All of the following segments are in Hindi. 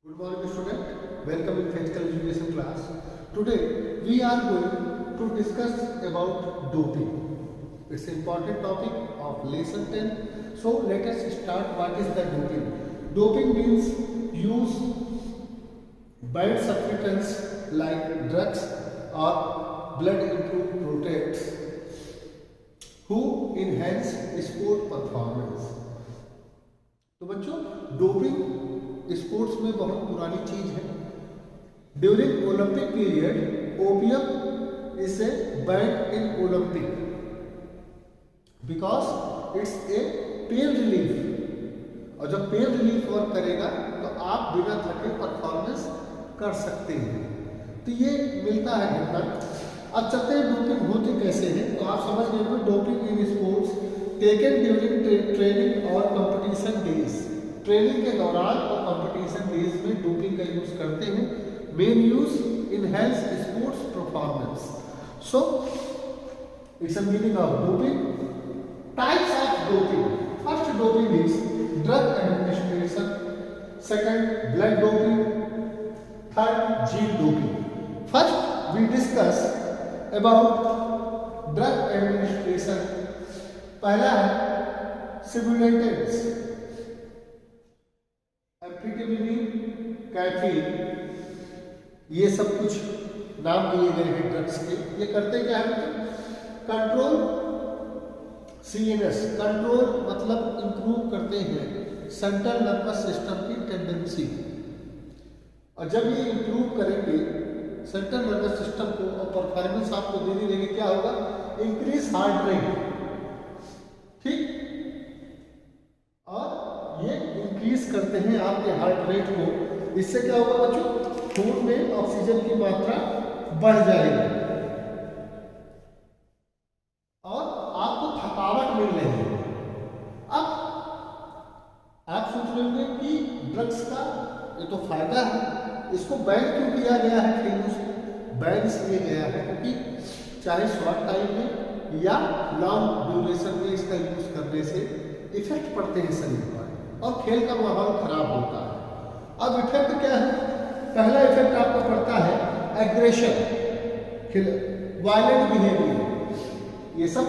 Good morning student, welcome in physical education class. Today we are going to discuss about doping. It's an important topic of lesson 10. So let us start. What is the doping? Doping means use banned substance like drugs or blood improved products who enhance sport performance. तो बच्चों डोपिंग स्पोर्ट्स में बहुत पुरानी चीज है. During Olympic period opium is A band in Olympic because it's a pain relief, और जब पेन रिलीफ वर्क करेगा तो आप बिना थके परफॉर्मेंस कर सकते हैं. तो ये मिलता है ढूंढना. अब चलते हैं डोपिंग होती कैसे है. तो आप समझ गए हो doping in sports taken during training और कंपटीशन डेज. ट्रेनिंग के दौरान और कंपटीशन डेज में डोपिंग का यूज करते हैं. Main use enhance sports performance. So it's a meaning of doping. Types of doping. First doping is drug administration, second blood doping, third gene doping. First we discuss about drug administration. पहला है सिमुलेटेंट्स, एम्फेटामिन, कैफीन, ये सब कुछ नाम दिए गए हैं ड्रग्स के. ये करते क्या है? Control CNS. कंट्रोल मतलब इंप्रूव करते हैं सेंट्रल नर्वस सिस्टम की टेंडेंसी, और जब ये इंप्रूव करेंगे सेंट्रल नर्वस सिस्टम को और परफॉर्मेंस आपको देने देंगे, क्या होगा? Increase heart rate. ठीक, और ये इंक्रीज करते हैं आपके हार्ट रेट को. इससे क्या होगा बच्चों? खून में ऑक्सीजन की मात्रा बढ़ जाएगी और आपको थकावट मिल रही है. अब आप सोच रहे होंगे कि ड्रग्स का ये तो फायदा है, इसको बैन क्यों किया गया है? खेलों से बैन इसलिए गया है क्योंकि चाहे शॉर्ट टाइम में या लॉन्ग ड्यूरेशन में इसका यूज करने से इफेक्ट पड़ते हैं शरीर पर और खेल का माहौल खराब होता है. अब इफेक्ट क्या है? पहला इफेक्ट आपको पड़ता है एग्रेशन, वायलेंट बिहेवियर. ये सब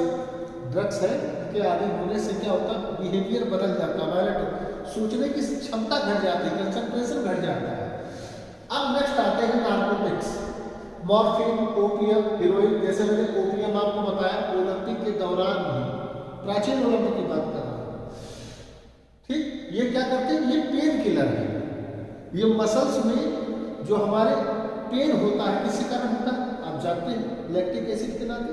ड्रग्स है के आदि होने से क्या होता है? बिहेवियर बदल जाता है, वायलेंट, सोचने की क्षमता घट जाती है, कंसंट्रेशन घट जाता है. अब नेक्स्ट आते हैं नार्कोटिक्स. Morphine, opium, heroine. जैसे मैंने ओपियम आपको बताया ओलंपिक के दौरान भी, प्राचीन ओलंपिक की बात कर रहा हूं. ठीक, ये क्या करते हैं? ये पेन किलर है. ये मसल्स में जो हमारे पेन होता है किसी कारण होता है, आप जानते हैं लैक्टिक एसिड के नाते.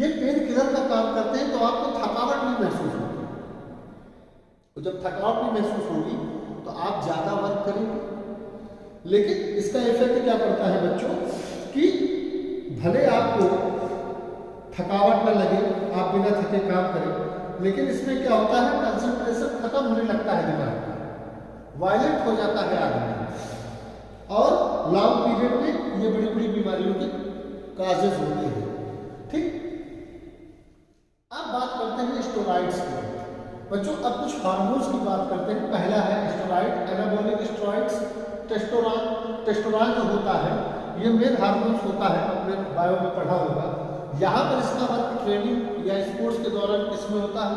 ये पेन किलर का काम करते हैं, तो आपको थकावट नहीं महसूस होगी. तो जब थकावट नहीं महसूस होगी तो आप ज्यादा वर्क करेंगे. लेकिन इसका इफेक्ट क्या पड़ता है बच्चों कि भले आपको थकावट न लगे, आप बिना थके काम करें, लेकिन इसमें क्या होता है? कंसंट्रेशन खत्म होने लगता है दिमाग का, वायलेंट हो जाता है आदमी, और लॉन्ग पीरियड में ये बड़ी बड़ी बीमारियों के काजेज होते हैं. ठीक, अब बात करते हैं स्टेरॉइड्स की. बच्चों अब कुछ हार्मोन्स की बात करते हैं. पहला है steroid, anabolic steroids. Testosterone. Testosterone जो होता है ये मेन हार्मोन्स होता है, आपने बायो में पढ़ा होगा. यहाँ पर इसका वर्क ट्रेनिंग या स्पोर्ट्स के दौरान किसमें होता है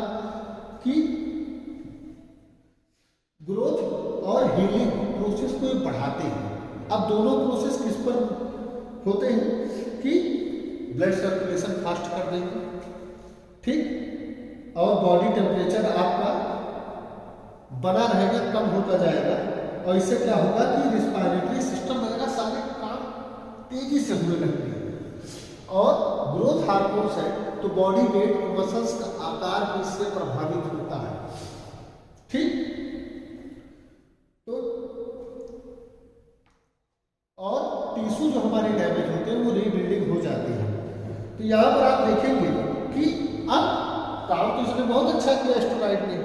कि ग्रोथ और हीलिंग प्रोसेस को बढ़ाते हैं. अब दोनों प्रोसेस किस पर होते हैं कि ब्लड सर्कुलेशन फास्ट कर देंगे. ठीक, और बॉडी टेम्परेचर आपका बना रहेगा, कम होता जाएगा, और इससे क्या होगा कि रिस्पायरेटरी सिस्टम वगैरह सारे काम तेजी से होने लगते हैं. और ग्रोथ हार्मोन्स है तो बॉडी वेट और मसल्स का आकार भी इससे प्रभावित होता है. ठीक, तो और टिश्यू जो हमारे डैमेज होते हैं वो रीबिल्डिंग हो जाती है. तो यहाँ पर आप देखेंगे कि अब काम तो इसने बहुत अच्छा किया स्टेरॉइड ने.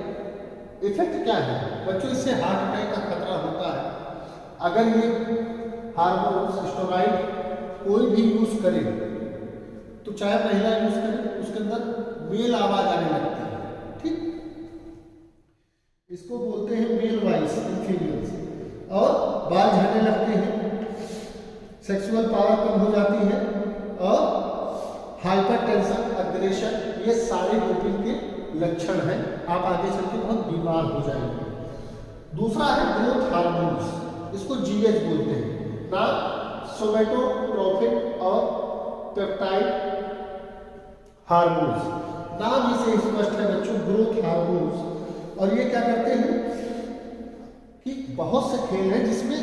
इफेक्ट क्या है बच्चों? इससे हार्ट अटैक का खतरा होता है. अगर ये हार्मोन स्टेरॉइड कोई भी यूज करे, तो चाहे महिला यूज करे, उसके अंदर मेल आवाज आने लगती है. ठीक, इसको बोलते हैं मेल वॉइस, फीमेल्स. और बाल झड़ने लगते हैं, सेक्सुअल पावर कम हो जाती है और हाइपर टेंशन, अग्रेशन, ये सारे डोपिंग के लक्षण हैं। आप आगे चल के बहुत बीमार हो जाएंगे। दूसरा है ग्रोथ हार्मोन्स, इसको जीएच बोलते हैं ना, सोमेटोट्रोपिन और पेप्टाइड हार्मोन्स, नाम ही से स्पष्ट है बच्चों, ग्रोथ हार्मोन्स। और ये क्या करते हैं कि बहुत से खेल हैं जिसमें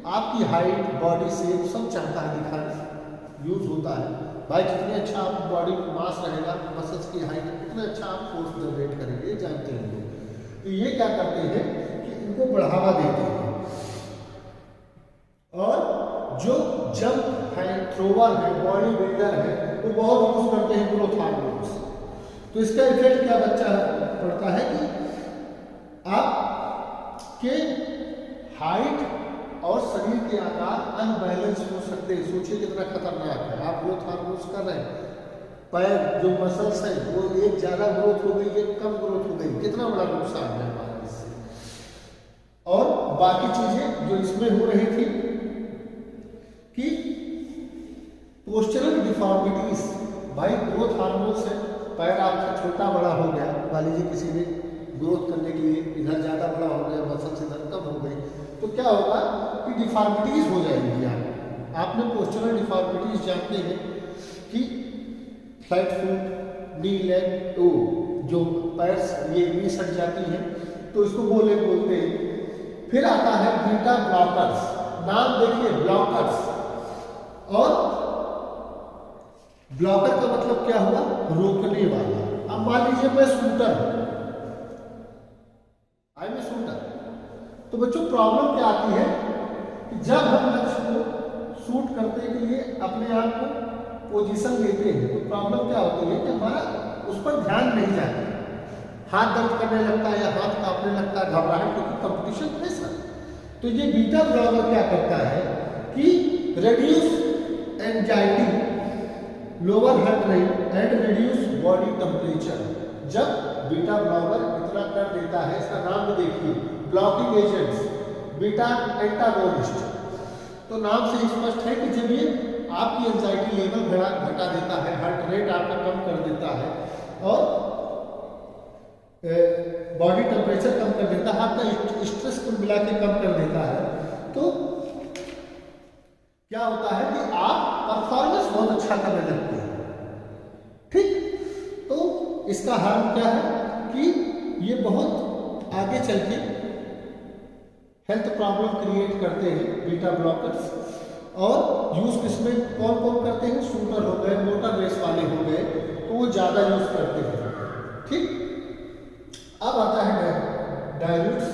आपकी हाइट, बॉडी शेप सब चाहता है दिखाना, यूज होता है। भाई जितने अच्छा आप बॉडी मास रहेगा, मसल्स की हाइट, उतना अच्छा आप फोर्स जनरेट करेंगे, जानते हैं लोग। तो ये क्या करते हैं कि इनको बढ़ावा देते हैं। और जो जंप है, थ्रोवर है, बॉडी बिल्डर है, वो बहुत यूज करते हैं ग्रोथ हार्मोन्स। तो इसका इफेक्ट क्या बच्चा पड़ता है कि आपके हाइट और शरीर के आकार अनबैलेंस हो सकते हैं। सोचिए कितना खतरनाक है। आप ग्रोथ हार्मोन्स कर रहे हैं, पैर जो मसल्स हैं वो एक ज़्यादा ग्रोथ हो गई, एक कम ग्रोथ हो गई, कितना बड़ा नुकसान है हमारा इससे। और बाकी चीजें जो इसमें हो रही थी कि पोस्चरल डिफॉर्मिटीज, भाई ग्रोथ हार्मोन्स है, पैर आपका छोटा बड़ा हो गया, मान लीजिए किसी ने ग्रोथ करने के लिए इधर ज़्यादा बड़ा हो गया, मसल्स इधर कम हो गई, तो क्या होगा कि डिफॉर्मिटीज हो जाएंगी। आपने पोस्चरल डिफॉर्मिटीज जानते हैं कि flat foot, knee leg, toe, जो पैर ये नी सट जाती है तो इसको बोलते हैं। फिर आता है बीटा ब्लॉकर्स, नाम देखिए ब्लॉकर्स। और ब्लॉकर का मतलब क्या हुआ, रोकने वाला। अब मान लीजिए मैं शूटर हूं, आई में शूटर, तो बच्चों प्रॉब्लम क्या आती है कि जब हम लक्ष्य को शूट करने के लिए अपने आप को पोजीशन लेते हैं तो प्रॉब्लम क्या होती है कि हमारा उस पर ध्यान नहीं जाता, हाथ दर्द करने लगता है या हाथ कांपने लगता है, घबराहट, क्योंकि कंपटीशन प्रेशर। तो ये बीटा ब्लॉकर क्या करता है कि reduce anxiety, lower heart rate and reduce body temperature. जब बीटा ब्लॉकर इतना कर देता है, इसका नाम भी देखिए, ब्लॉकिंग एजेंट्स, बीटा एंटागोनिस्ट। तो नाम से स्पष्ट है कि जब ये आपकी एंजाइटी लेवल घटा देता है, हार्ट रेट आपका कम कर देता है और बॉडी टेम्परेचर कम कर देता है, आपका स्ट्रेस को मिला के कम कर देता है, तो क्या होता है कि आप परफॉर्मेंस बहुत अच्छा करने लगते हैं। ठीक, तो इसका हार्म क्या है कि ये बहुत आगे चल के हेल्थ प्रॉब्लम क्रिएट करते हैं बीटा ब्लॉकर्स। और यूज किसमें कौन कौन करते हैं, शूटर हो गए, मोटर रेस वाले हो गए, तो वो ज़्यादा यूज करते हैं। ठीक, अब आता है डायल्यूट्स।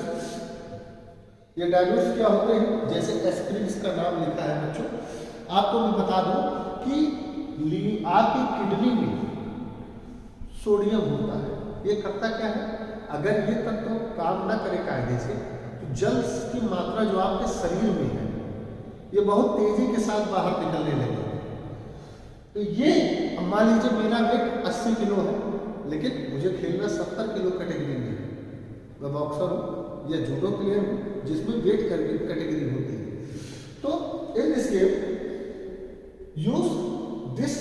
ये डायल्यूट्स क्या होते हैं, जैसे एस्पिरिन का नाम लिखा है बच्चों। आपको मैं बता दूं कि आपकी किडनी में सोडियम होता है, ये करता क्या है, अगर ये तत्व काम न करे कायदे से तो जल की मात्रा जो आपके शरीर में है ये बहुत तेजी के साथ बाहर निकलने लगे। तो ये मान लीजिए मेरा वेट 80 किलो है, लेकिन मुझे खेलना 70 किलो कैटेगरी में है, मैं बॉक्सर हूँ या जूडो प्लेयर हूँ जिसमें वेट कैटेगरी होती है। तो in this game use this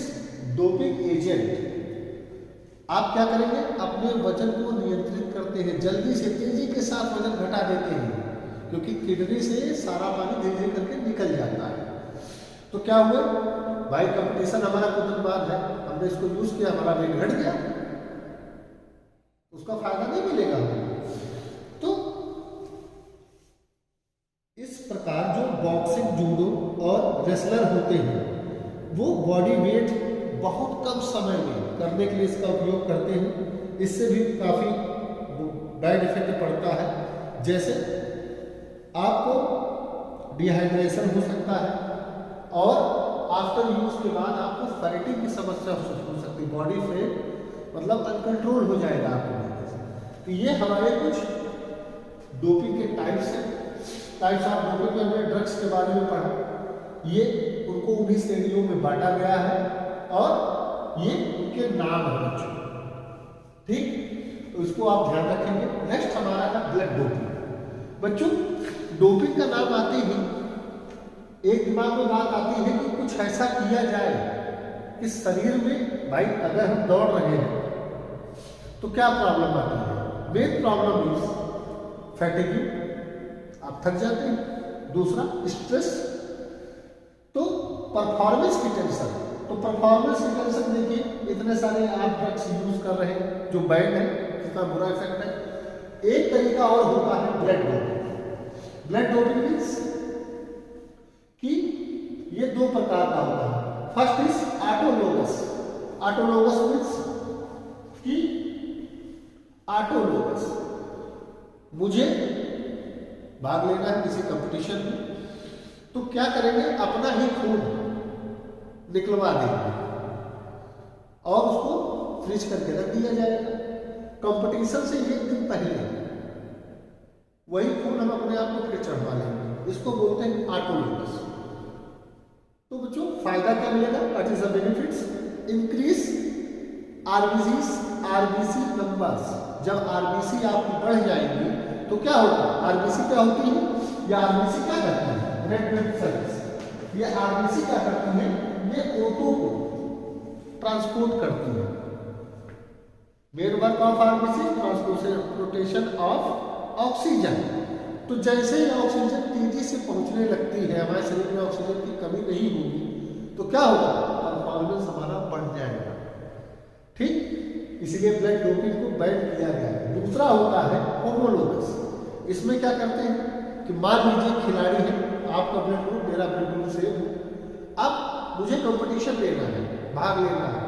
doping agent. आप क्या करेंगे, अपने वजन को नियंत्रित करते हैं, जल्दी से तेजी के साथ वजन घटा देते हैं, क्योंकि किडनी से सारा पानी धीरे धीरे करके निकल जाता है। तो क्या हुआ भाई, कंपटीशन हमारा कुछ दिन बाद है, हमने इसको यूज किया, हमारा वेट घट गया, उसका फायदा नहीं मिलेगा। तो इस प्रकार जो बॉक्सिंग, जूडो और रेसलर होते हैं वो बॉडी वेट बहुत कम समय में करने के लिए इसका उपयोग करते हैं। इससे भी काफ़ी बैड इफेक्ट पड़ता है, जैसे आपको डिहाइड्रेशन हो सकता है और आफ्टर यूज के बाद आपको फैटिंग की समस्या हो सकती है, बॉडी फेट मतलब अनकंट्रोल हो जाएगा आपको। तो ये हमारे कुछ डोपिंग के टाइप्स हैं। टाइप्स ऑफ डोपिंग में हमने ड्रग्स के बारे में पढ़ा, ये उनको उन्हीं श्रेणियों में बांटा गया है और ये उनके नाम है बच्चों। ठीक, तो इसको आप ध्यान रखेंगे। नेक्स्ट हमारा है ब्लड डोपिंग। बच्चों डोपिंग का नाम आते ही एक दिमाग में बात आती है कि कुछ ऐसा किया जाए कि शरीर में, भाई अगर हम दौड़ रहे हैं तो क्या प्रॉब्लम आती है? मेन प्रॉब्लम इज फैटिगिंग, आप थक जाते हैं। दूसरा स्ट्रेस, तो परफॉर्मेंस की टेंशन। तो परफॉर्मेंस की टेंशन देखिए, इतने सारे आप ड्रग्स यूज कर रहे हैं जो बैन है, कितना बुरा इफेक्ट है। एक तरीका और होता है blood doping. Blood doping means कि ये दो प्रकार का होता है। First is autologous. Autologous means कि ऑटोलोगस, मुझे भाग लेना है किसी कंपटीशन में, तो क्या करेंगे, अपना ही खून निकलवा देंगे और उसको फ्रीज करके रख दिया जाएगा। कंपटीशन से एक दिन पहले वही खून हम अपने आप को फिर चढ़वा लेंगे, इसको बोलते हैं ऑटोलोगस। तो बच्चों फायदा क्या मिलेगा? What is the benefits? Increase RBC numbers. जब आरबीसी आपकी बढ़ जाएंगी तो क्या होगा? आरबीसी क्या होती है? ये आरबीसी क्या करती है? Red blood cells. ये आरबीसी क्या करती है? ये O2 को ट्रांसपोर्ट करती है। Main work of RBC, transportation of oxygen. तो जैसे ही ऑक्सीजन तेजी से पहुंचने लगती है, हमारे शरीर में ऑक्सीजन की कमी नहीं होगी, तो क्या होगा? परफॉर्मेंस हमारा बढ़ जाएगा। ठीक, इसलिए ब्लड डोपिंग को बैन किया गया है। दूसरा होता है होमोलोगस। इसमें क्या करते हैं कि मान लीजिए खिलाड़ी है, आपका ब्लड ग्रुप मेरा ब्लड ग्रुप सेम हो, अब मुझे कंपटीशन लेना है, भाग लेना है।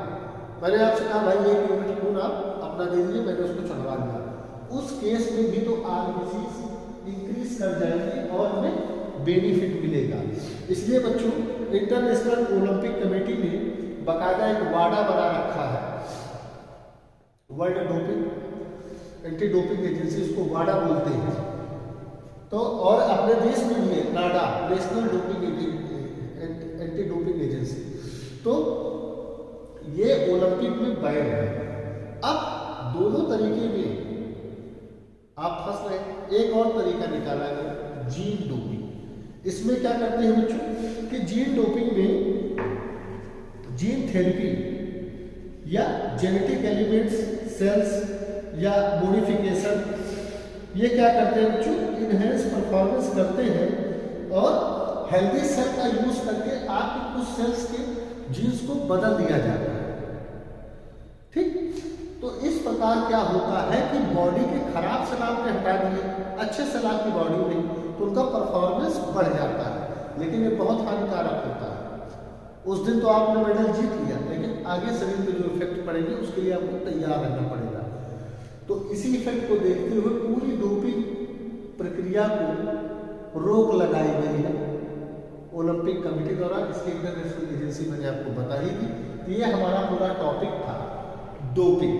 मैंने आपसे कहा भाई 1 यूनिट खून आप अपना दे दीजिए, मैंने उसको चढ़वा दिया। उस केस में भी तो आरबीसी इंक्रीज कर जाएंगे और हमें बेनिफिट मिलेगा। इसलिए बच्चों इंटरनेशनल ओलंपिक कमेटी ने बाकायदा एक वाडा बना रखा है, world doping anti doping agency, इसको वाडा बोलते हैं। तो और अपने देश में भी है NADA, national doping anti doping agency. तो ये ओलंपिक में बैन है। अब दोनों तरीके में आप फंस रहे हैं। एक और तरीका निकाला गया, जीन डोपिंग। इसमें क्या करते हैं बच्चों कि जीन डोपिंग में जीन थेरेपी या जेनेटिक एलिमेंट्स, सेल्स या मॉडिफिकेशन, ये क्या करते हैं बच्चों? इनहेंस परफॉर्मेंस करते हैं और हेल्दी सेल का यूज करके आपके कुछ सेल्स के जीन्स को बदल दिया जाता है। ठीक, तो इस प्रकार क्या होता है कि बॉडी के खराब सेल आपने हटा दिए, अच्छे सेल आपकी बॉडी में, तो उनका परफॉर्मेंस बढ़ जाता है। लेकिन ये बहुत हानिकारक होता है। उस दिन तो आपने मेडल जीत लिया, लेकिन आगे शरीर पे जो इफेक्ट पड़ेंगे उसके लिए आपको तैयार रहना पड़ेगा। तो इसी इफेक्ट को देखते हुए पूरी डोपिंग प्रक्रिया को रोक लगाई गई है ओलंपिक कमेटी द्वारा। इसकी इंटरनेशनल एजेंसी मैंने आपको बताई थी। ये हमारा पूरा टॉपिक था डोपिंग।